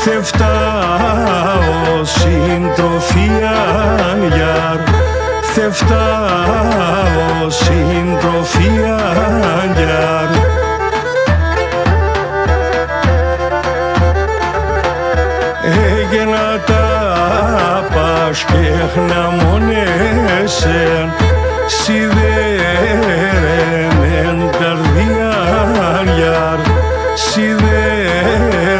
θε φτάω συντροφίαν γιαρ, θε φτάω συντροφίαν γιαρ. Έγινα τα πασχέχνα μονέσεν, σιδέρεν καρδιάν γιαρ, σιδέρεν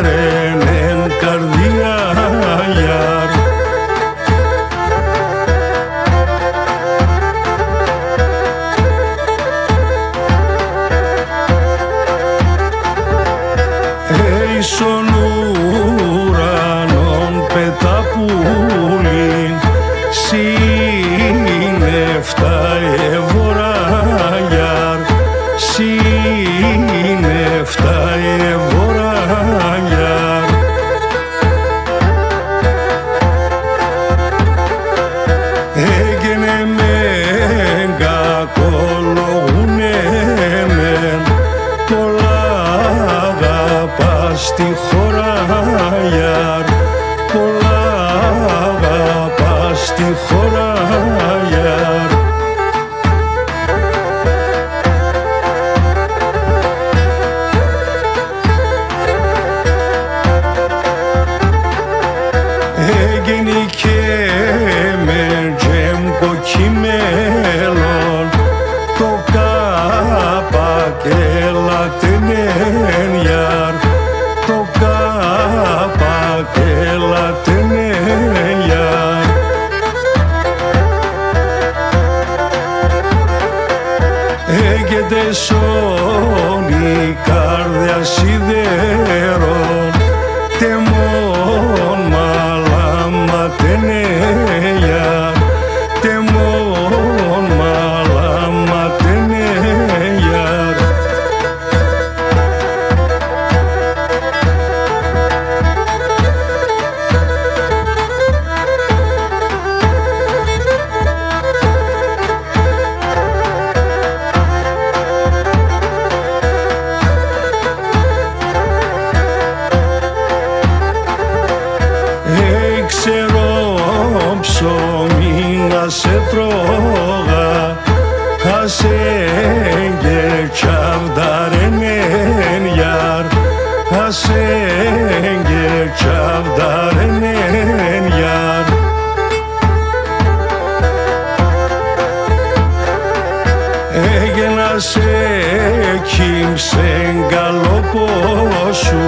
καρδιάν γιαρ. Ίσον ουρανόν πεταπούλιν, σύννεφτα ευωράγιαρ, σύννεφτα ευωράγιαρ. Έγινε μεν κακολογούνε μεν, πολλά αγαπάς τη χώρα γιαρ, πολλά αγαπάς τη χώρα γιαρ. Έγινε και με τζέμπο κείμελον, το κάπακελα τενέν γιαρ, το κάπακελα τενέν γιαρ. Έγεται σόν η καρδιά σιδέρων, τεμόν μαλάμα τενέν γιαρ, τεμόν μαλάμα τενέν γιαρ. Ξέρω ψωμί να σε τρώγα, ασέν και τσαβδαρενέν γιαρ, ασέν και τσαβδαρενέν γιαρ. Έγινα σε κύμσεν καλοπό σου,